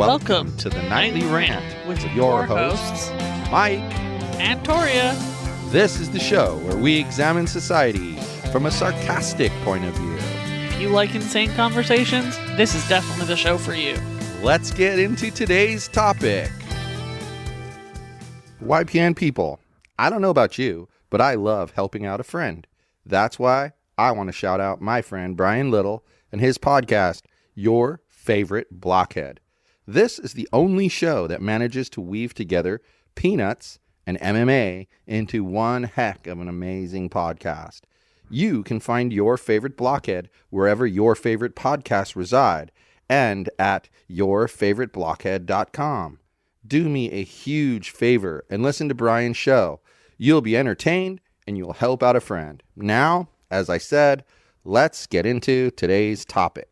Welcome to the Nightly Rant with your hosts, Mike and Torya. This is the show where we examine society from a sarcastic point of view. If you like insane conversations, this is definitely the show for you. Let's get into today's topic. YPN people, I don't know about you, but I love helping out a friend. That's why I want to shout out my friend Brian Little and his podcast, Your Favorite Blockhead. This is the only show that manages to weave together peanuts and MMA into one heck of an amazing podcast. You can find Your Favorite Blockhead wherever your favorite podcasts reside and at yourfavoriteblockhead.com. Do me a huge favor and listen to Brian's show. You'll be entertained and you'll help out a friend. Now, as I said, let's get into today's topic.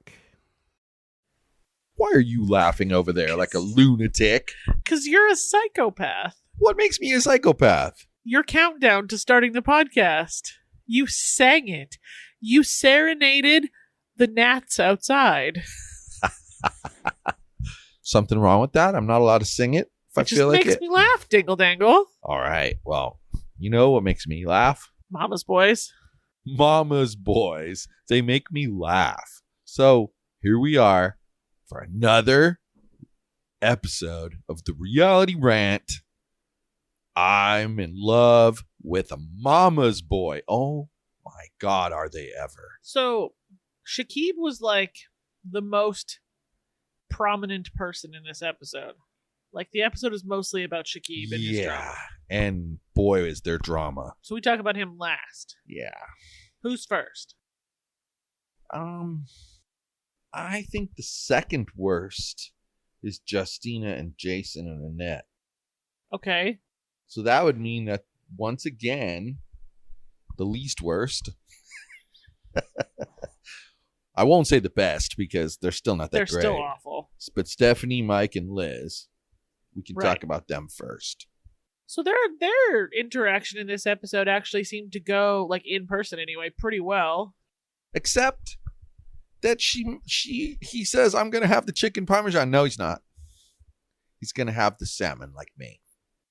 Why are you laughing over there like a lunatic? Because you're a psychopath. What makes me a psychopath? Your countdown to starting the podcast. You sang it. You serenaded the gnats outside. Something wrong with that? I'm not allowed to sing it if I feel like it. It just makes me laugh, Dingle Dangle. All right. Well, you know what makes me laugh? Mama's boys. Mama's boys. They make me laugh. So here we are for another episode of the Reality Rant. I'm in love with a mama's boy. Oh my God, are they ever? So Shekeb was like the most prominent person in this episode. Like the episode is mostly about Shekeb and his drama. And boy, is there drama. So we talk about him last. Yeah. Who's first? I think the second worst is Justina and Jason and Nanette. Okay. So that would mean that once again, the least worst. I won't say the best because they're still not that great. They're still awful. But Stephanie, Mike, and Liz, we can talk about them first. So their interaction in this episode actually seemed to go, like in person anyway, pretty well. Except that he says, I'm going to have the chicken parmesan. No, he's not. He's going to have the salmon like me.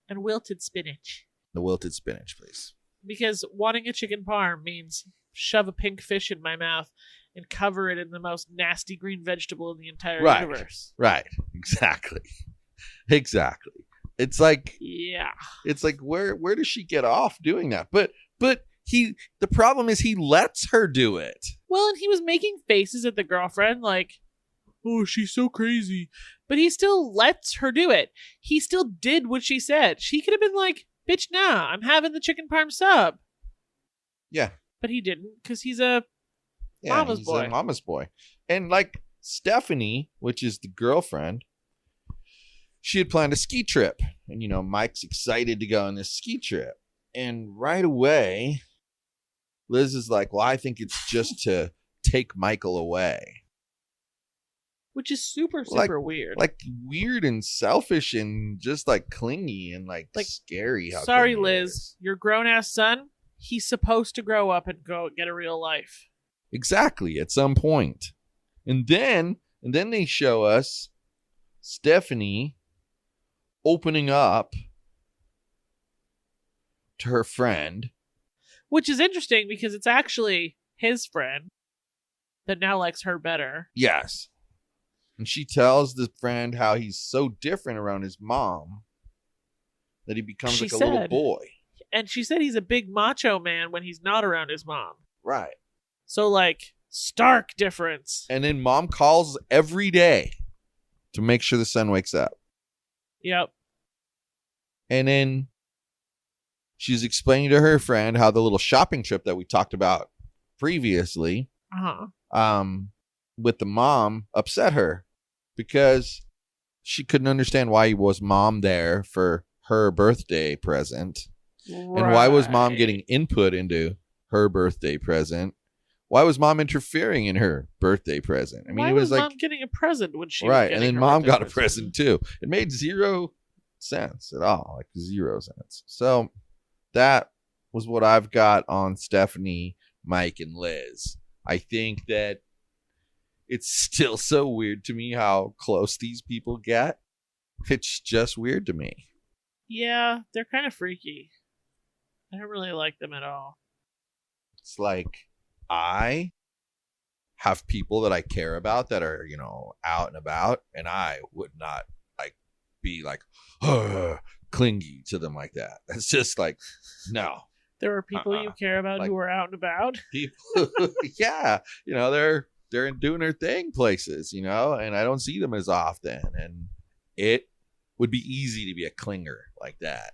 And wilted spinach. The wilted spinach, please. Because wanting a chicken parm means shove a pink fish in my mouth and cover it in the most nasty green vegetable in the entire universe. Right. Exactly. It's like, yeah. It's like, where does she get off doing that? But the problem is he lets her do it. Well, and he was making faces at the girlfriend like, oh, she's so crazy. But he still lets her do it. He still did what she said. She could have been like, bitch, nah, I'm having the chicken parm sub. Yeah. But he didn't because he's a mama's boy. A mama's boy. And like Stephanie, which is the girlfriend, she had planned a ski trip. And, Mike's excited to go on this ski trip. And right away, Liz is like, well, I think it's just to take Michael away. Which is super weird. Like weird and selfish and just like clingy and like scary. Sorry, Liz, your grown-ass son, he's supposed to grow up and go get a real life. Exactly, at some point. And then they show us Stephanie opening up to her friend. Which is interesting because it's actually his friend that now likes her better. Yes. And she tells the friend how he's so different around his mom that he becomes like a little boy. And she said he's a big macho man when he's not around his mom. Right. So like stark difference. And then mom calls every day to make sure the son wakes up. Yep. And then she's explaining to her friend how the little shopping trip that we talked about previously with the mom upset her because she couldn't understand why was mom there for her birthday present. Right. And why was mom getting input into her birthday present? Why was mom interfering in her birthday present? I mean, why it was like mom getting a present when she right, was and then mom got a present too. It made 0 sense at all, like 0 sense. So that was what I've got on Stephanie, Mike, and Liz. I think that it's still so weird to me how close these people get. It's just weird to me. Yeah, they're kind of freaky. I don't really like them at all. It's like I have people that I care about that are, out and about, and I would not be clingy to them like that. That's just like, no. There are people you care about who are out and about. People, yeah, they're doing their thing places, and I don't see them as often, and it would be easy to be a clinger like that,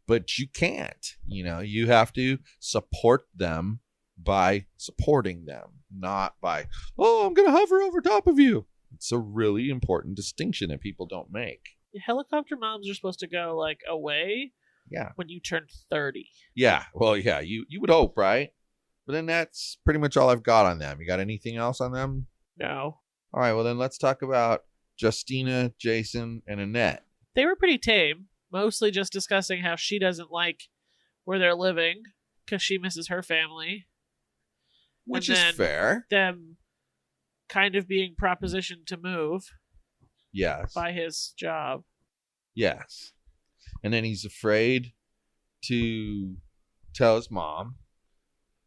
but you can't. You have to support them by supporting them, not by, I'm gonna hover over top of you. It's a really important distinction that people don't make. Helicopter moms are supposed to go away. Yeah. When you turn 30. Yeah. Well, yeah. You would hope, right? But then that's pretty much all I've got on them. You got anything else on them? No. All right. Well, then let's talk about Justina, Jason, and Nanette. They were pretty tame. Mostly just discussing how she doesn't like where they're living because she misses her family. Which is fair. Them kind of being propositioned to move. Yes. By his job. Yes. And then he's afraid to tell his mom.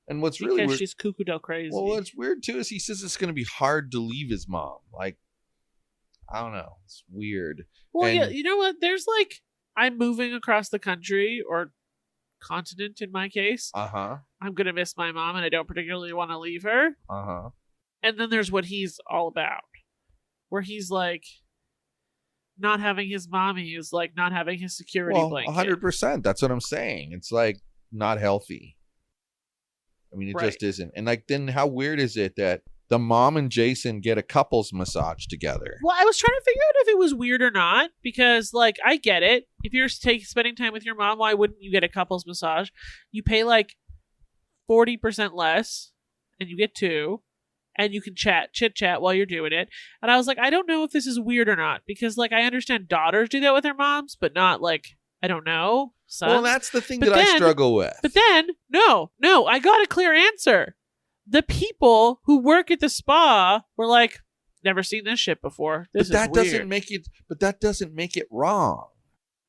And what's really weird, because she's cuckoo dough crazy. Well, what's weird too is he says it's going to be hard to leave his mom. I don't know. It's weird. Well, yeah, you know what? There's I'm moving across the country or continent in my case. Uh-huh. I'm going to miss my mom and I don't particularly want to leave her. Uh-huh. And then there's what he's all about. Where he's not having his mommy is like not having his security blanket. 100%. That's what I'm saying. It's not healthy. I mean, it just isn't. And then how weird is it that the mom and Jason get a couples massage together? Well, I was trying to figure out if it was weird or not because I get it. If you're spending time with your mom, why wouldn't you get a couples massage? You pay 40% less and you get two. And you can chit chat while you're doing it. And I was like, I don't know if this is weird or not. Because, I understand daughters do that with their moms, but not, I don't know, sons. Well, that's the thing I struggle with. But then, no, I got a clear answer. The people who work at the spa were never seen this shit before. This is weird. But that doesn't make it wrong.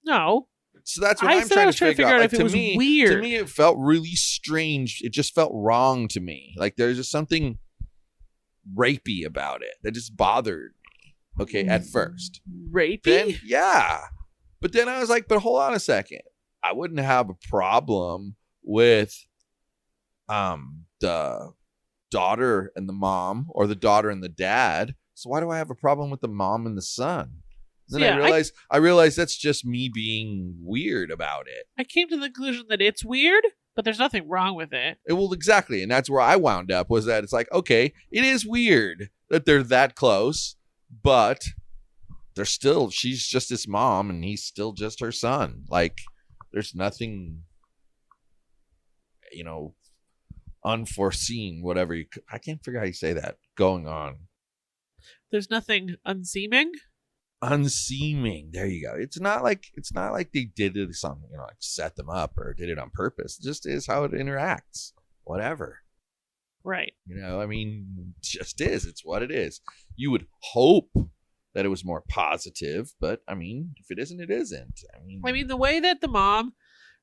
No. So that's what I'm trying to figure out. If it was weird. To me, it felt really strange. It just felt wrong to me. There's just something rapey about it that just bothered me. Okay, at first. Rapey? Then, yeah. But then I was like, but hold on a second. I wouldn't have a problem with the daughter and the mom or the daughter and the dad. So why do I have a problem with the mom and the son? Then I realized that's just me being weird about it. I came to the conclusion that it's weird, but there's nothing wrong with it. Well, exactly. And that's where I wound up, was that it's okay, it is weird that they're that close, but she's just his mom and he's still just her son. There's nothing, unforeseen, whatever I can't figure out how you say that, going on. There's nothing unseeming? Unseeming. There you go. It's not like they did it something, set them up or did it on purpose. It just is how it interacts. Whatever. Right. Just is. It's what it is. You would hope that it was more positive, but if it isn't, it isn't. The way that the mom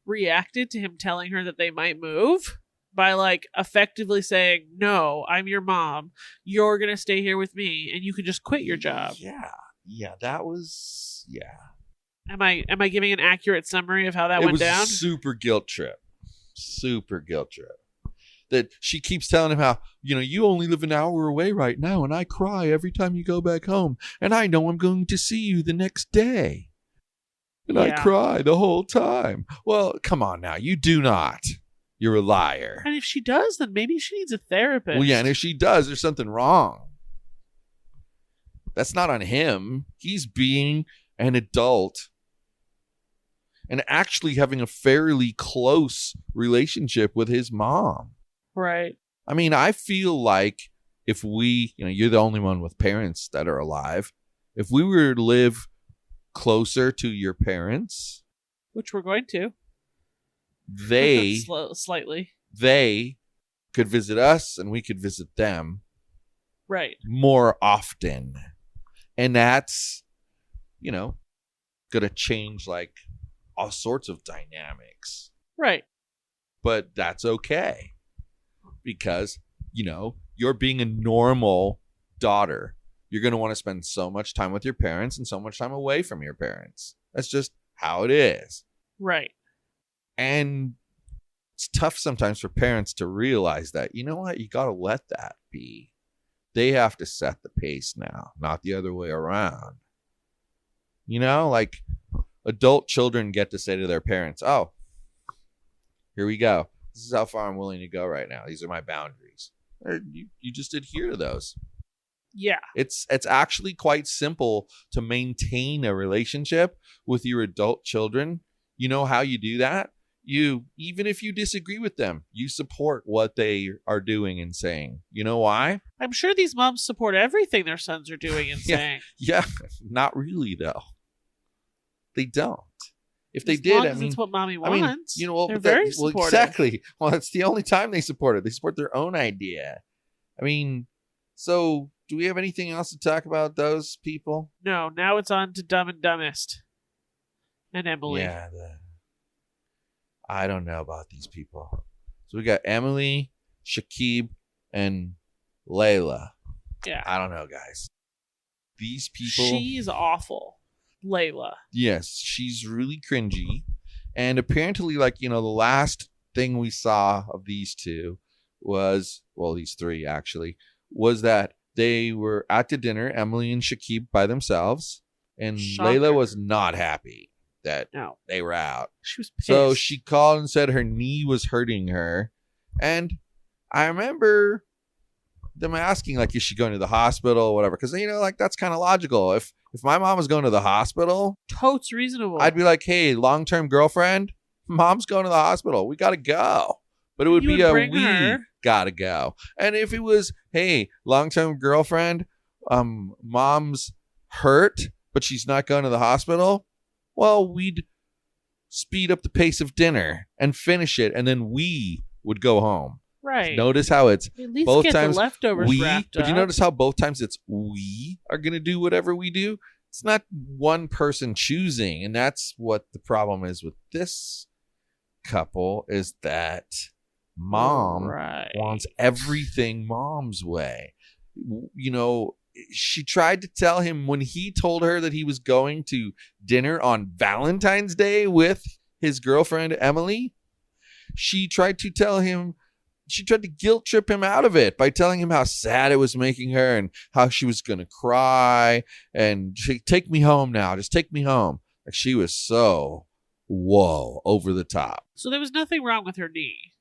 reacted to him telling her that they might move by effectively saying, "No, I'm your mom. You're going to stay here with me and you can just quit your job." Yeah, that was, Am I giving an accurate summary of how that went down? Super guilt trip. That she keeps telling him how, you only live an hour away right now and I cry every time you go back home. And I know I'm going to see you the next day. And I cry the whole time. Well, come on now. You do not. You're a liar. And if she does, then maybe she needs a therapist. Well, yeah, and if she does, there's something wrong. That's not on him. He's being an adult and actually having a fairly close relationship with his mom. Right. I feel like if we, you're the only one with parents that are alive. If we were to live closer to your parents, which we're going to, slightly, they could visit us and we could visit them. Right. more often. And that's, you know, going to change like all sorts of dynamics. Right. But that's okay because, you know, you're being a normal daughter. You're going to want to spend so much time with your parents and so much time away from your parents. That's just how it is. Right. And it's tough sometimes for parents to realize that, you know what, you got to let that be. They have to set the pace now, not the other way around. You know, like adult children get to say to their parents, oh, here we go. This is how far I'm willing to go right now. These are my boundaries. You just adhere to those. Yeah. It's actually quite simple to maintain a relationship with your adult children. You know how you do that? Even if you disagree with them, you support what they are doing and saying. You know why? I'm sure these moms support everything their sons are doing and saying. Yeah, not really though. They don't. If they As did, long I as mean, it's what mommy wants. you know, well, they're very well, supportive. exactly. Well, it's the only time they support it. They support their own idea. I mean, so do we have anything else to talk about those people? No, now it's on to Dumb and Dumbest and Emily. Yeah, I don't know about these people. So we got Emily, Shekeb, and Leila. Yeah. I don't know, guys. These people. She's awful. Leila. Yes, she's really cringy. And apparently, like, you know, the last thing we saw of these two was, well, these three actually, was that they were at the dinner, Emily and Shekeb by themselves. And Shocker. Leila was not happy that No. they were out. She was pissed. So she called and said her knee was hurting her. And I remember them asking, like, is she going to the hospital or whatever? Because, you know, like, that's kind of logical. If my mom was going to the hospital, totes reasonable. I'd be like, hey, long-term girlfriend, mom's going to the hospital. We got to go. But it would You be would a bring we her. got to go. And if it was, hey, long-term girlfriend, mom's hurt, but she's not going to the hospital, well, we'd speed up the pace of dinner and finish it, and then we would go home. Right. Notice how it's At least both get times the leftovers we, wrapped but you up. notice how both times it's we are going to do whatever we do. It's not one person choosing, and that's what the problem is with this couple, is that mom Right. wants everything mom's way. You know, she tried to tell him when he told her that he was going to dinner on Valentine's Day with his girlfriend Emily. She tried to guilt trip him out of it by telling him how sad it was making her and how she was going to cry and take me home now. Just take me home. Like, she was so, whoa, over the top. So there was nothing wrong with her knee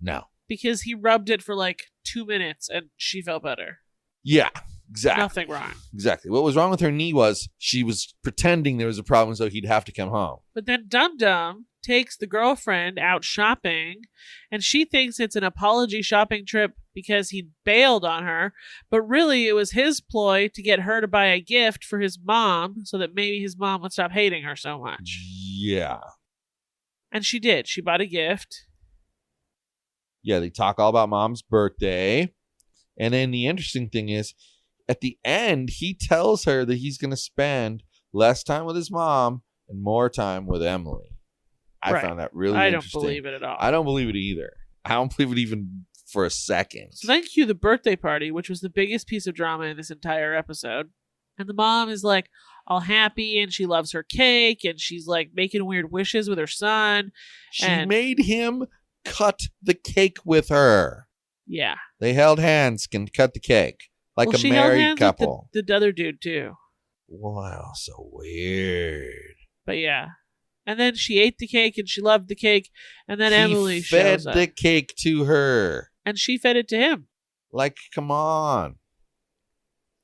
No. because he rubbed it for like 2 minutes and she felt better. Yeah, exactly. Nothing wrong. Exactly. What was wrong with her knee was she was pretending there was a problem so he'd have to come home. But then Dum Dum takes the girlfriend out shopping and she thinks it's an apology shopping trip because he bailed on her. But really it was his ploy to get her to buy a gift for his mom so that maybe his mom would stop hating her so much. Yeah. And she did. She bought a gift. Yeah, they talk all about mom's birthday. And then the interesting thing is, at the end, he tells her that he's going to spend less time with his mom and more time with Emily. I Right. found that really I don't interesting. believe it at all. I don't believe it either. I don't believe it even for a second. So then cue the birthday party, which was the biggest piece of drama in this entire episode. And the mom is like all happy and she loves her cake and she's like making weird wishes with her son. She made him cut the cake with her. Yeah. They held hands and cut the cake like Well, a she held married hands couple. with the other dude too. Wow, so weird. But yeah. And then she ate the cake and she loved the cake. And then Emily He fed shows up. the cake to her. And she fed it to him. Like, come on.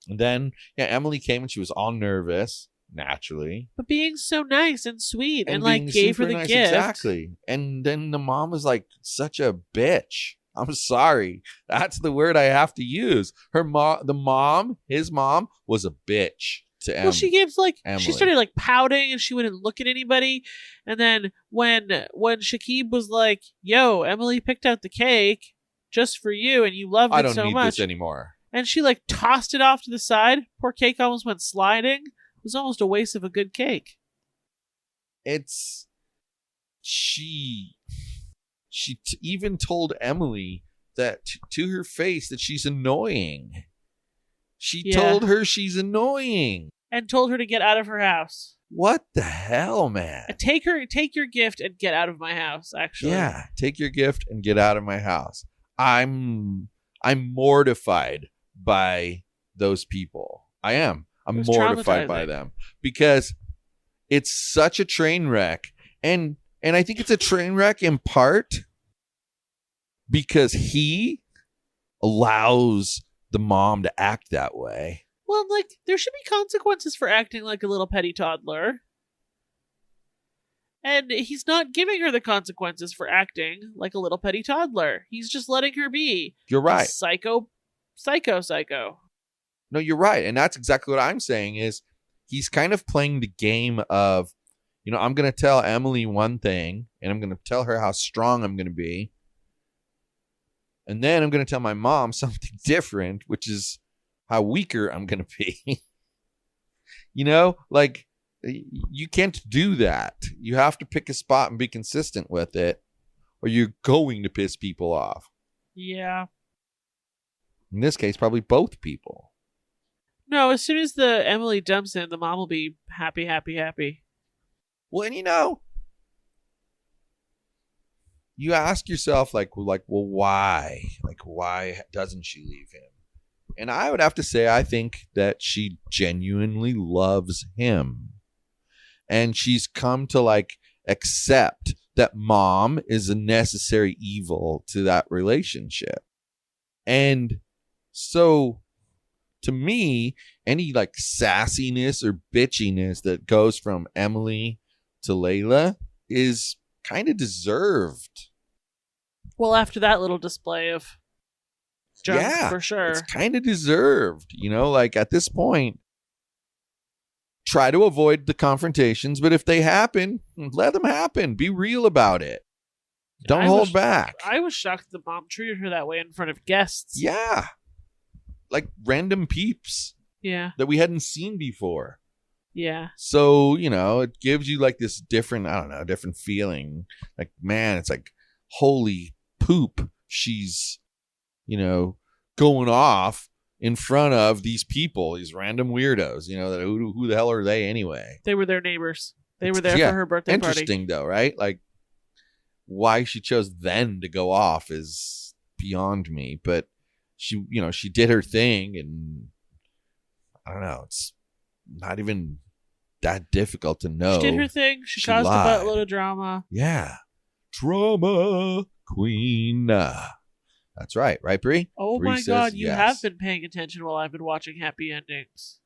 And then, yeah, Emily came and she was all nervous, naturally. But being so nice and sweet and being like gave her super the nice, gift. Exactly. And then the mom was like such a bitch. I'm sorry. That's the word I have to use. His mom was a bitch to Emily. Well, she gives like Emily. she started like pouting and she wouldn't look at anybody. And then when Shekeb was like, "Yo, Emily picked out the cake just for you, and you loved I it don't so need much," this anymore. And she like tossed it off to the side. Poor cake almost went sliding. It was almost a waste of a good cake. She even told Emily that to her face that she's annoying. She told her she's annoying. And told her to get out of her house. What the hell, man? Take your gift and get out of my house, actually. Yeah, take your gift and get out of my house. I'm mortified by those people. I am. I'm mortified by them because it's such a train wreck. And I think it's a train wreck in part because he allows the mom to act that way. Well, like, there should be consequences for acting like a little petty toddler. And he's not giving her the consequences for acting like a little petty toddler. He's just letting her be. You're right. Psycho. No, you're right. And that's exactly what I'm saying is he's kind of playing the game of, I'm going to tell Emily one thing and I'm going to tell her how strong I'm going to be. And then I'm going to tell my mom something different, which is how weaker I'm going to be. Like you can't do that. You have to pick a spot and be consistent with it or you're going to piss people off. Yeah. In this case, probably both people. No, as soon as the Emily dumps him, the mom will be happy. Well, and you ask yourself, well, why? Why doesn't she leave him? And I would have to say, I think that she genuinely loves him. And she's come to, accept that mom is a necessary evil to that relationship. And so, to me, any, sassiness or bitchiness that goes from Emily to Leila is kind of deserved. Well, after that little display of junk, for sure. It's kind of deserved. At this point, try to avoid the confrontations, but if they happen, let them happen. Be real about it. Don't hold back. I was shocked the mom treated her that way in front of guests. Yeah. Like random peeps. Yeah. That we hadn't seen before. Yeah. So, it gives you this different, different feeling. Man, it's holy poop. She's, going off in front of these people, these random weirdos, that who the hell are they anyway? They were their neighbors. They were there for her birthday party. Interesting though, right? Why she chose then to go off is beyond me, but she did her thing and I don't know, it's not even that difficult to know. She did her thing. She caused a buttload of drama. Yeah. Drama queen. That's right. Right, Bree? Oh Bree my God. yes. You have been paying attention while I've been watching Happy Endings.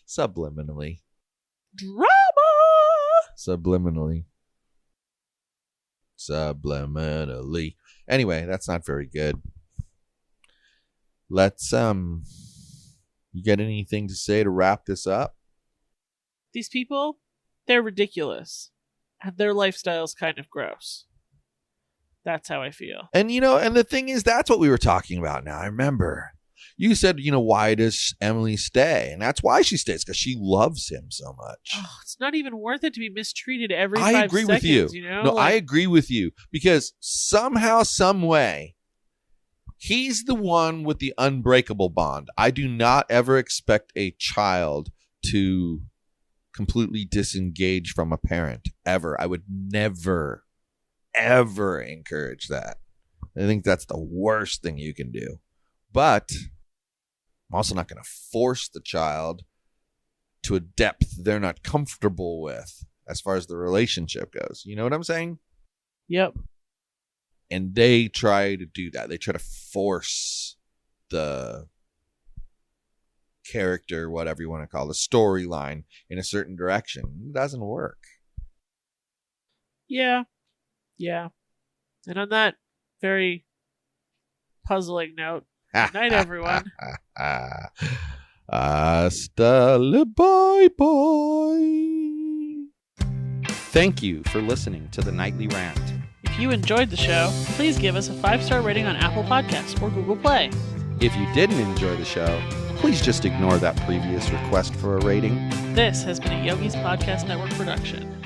Subliminally. Drama! Subliminally. Anyway, that's not very good. Let's you got anything to say to wrap this up? These people, they're ridiculous. And their lifestyle's kind of gross. That's how I feel. And and the thing is, that's what we were talking about now. I remember. You said, why does Emily stay? And that's why she stays, because she loves him so much. Oh, it's not even worth it to be mistreated every 5 I agree seconds, with you. No, I agree with you. Because somehow, some way, he's the one with the unbreakable bond. I do not ever expect a child to completely disengage from a parent, ever. I would never, ever encourage that. I think that's the worst thing you can do. But I'm also not going to force the child to a depth they're not comfortable with as far as the relationship goes. You know what I'm saying? Yep. And they try to do that. They try to force the character, whatever you want to call the storyline, in a certain direction. It doesn't work. Yeah. Yeah. And on that very puzzling note, good night, everyone. Hasta la bye-bye. Thank you for listening to the Nightly Rant. If you enjoyed the show, please give us a 5-star rating on Apple Podcasts or Google Play. If you didn't enjoy the show, please just ignore that previous request for a rating. This has been a Yogi's Podcast Network production.